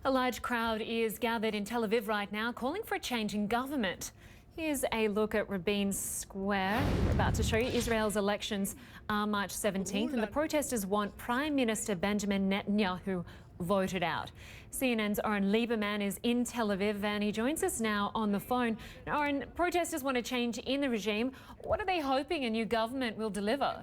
A large crowd is gathered in Tel Aviv right now, calling for a change in government. Here's a look at Rabin Square. We're about to show you Israel's elections are March 17th, and the protesters want Prime Minister Benjamin Netanyahu voted out. CNN's Oren Libermann is in Tel Aviv and he joins us now on the phone. Now, Oren, protesters want a change in the regime. What are they hoping a new government will deliver?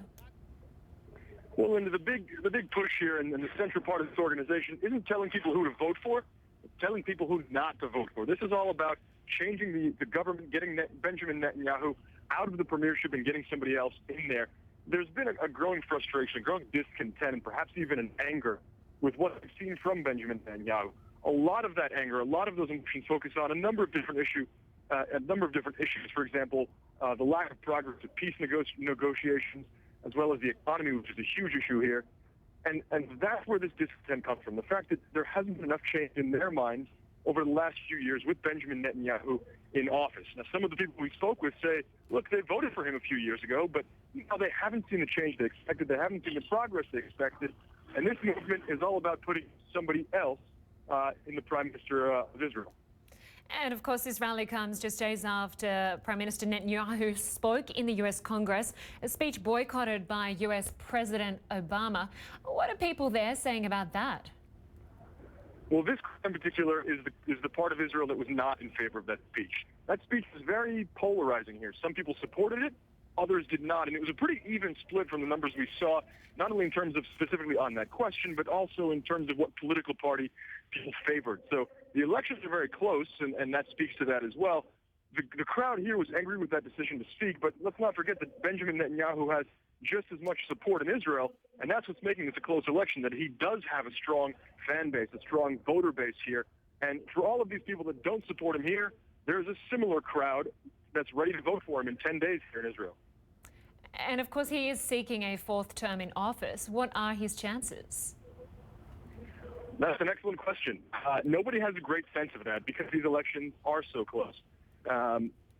Well, Lynda, the big push here and the central part of this organization isn't telling people who to vote for, it's telling people who not to vote for. This is all about changing the government, getting Benjamin Netanyahu out of the premiership and getting somebody else in there. There's been a growing frustration, a growing discontent, and perhaps even an anger with what we've seen from Benjamin Netanyahu. A lot of that anger, a lot of those emotions focus on a number of different issues. For example, the lack of progress of peace negotiations, as well as the economy, which is a huge issue here. And that's where this discontent comes from. The fact that there hasn't been enough change in their minds over the last few years with Benjamin Netanyahu in office. Now, some of the people we spoke with say, look, they voted for him a few years ago, but now they haven't seen the change they expected. They haven't seen the progress they expected. And this movement is all about putting somebody else in the Prime Minister of Israel. And of course, this rally comes just days after Prime Minister Netanyahu spoke in the US Congress, a speech boycotted by US President Obama. What are people there saying about that? Well, this in particular is the part of Israel that was not in favor of that speech. That speech was very polarizing here. Some people supported it, others did not. And it was a pretty even split from the numbers we saw, not only in terms of specifically on that question, but also in terms of what political party people favored. So the elections are very close, and that speaks to that as well. The crowd here was angry with that decision to speak, but let's not forget that Benjamin Netanyahu has just as much support in Israel, and that's what's making this a close election, that he does have a strong fan base, a strong voter base here. And for all of these people that don't support him here, there's a similar crowd that's ready to vote for him in 10 days here in Israel. And of course, he is seeking a fourth term in office. What are his chances? That's an excellent question. Nobody has a great sense of that because these elections are so close.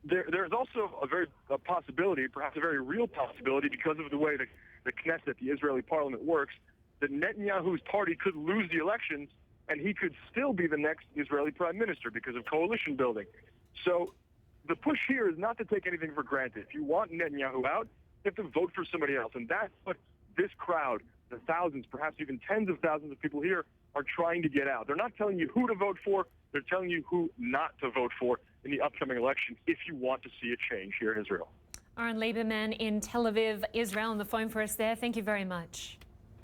There's also a possibility, perhaps a very real possibility, because of the way the Knesset, the Israeli parliament, works, that Netanyahu's party could lose the elections and he could still be the next Israeli prime minister because of coalition building. So the push here is not to take anything for granted. If you want Netanyahu out, you have to vote for somebody else. And that's what this crowd, the thousands, perhaps even tens of thousands of people here, are trying to get out. They're not telling you who to vote for. They're telling you who not to vote for in the upcoming election if you want to see a change here in Israel. Oren Libermann in Tel Aviv, Israel, on the phone for us there. Thank you very much.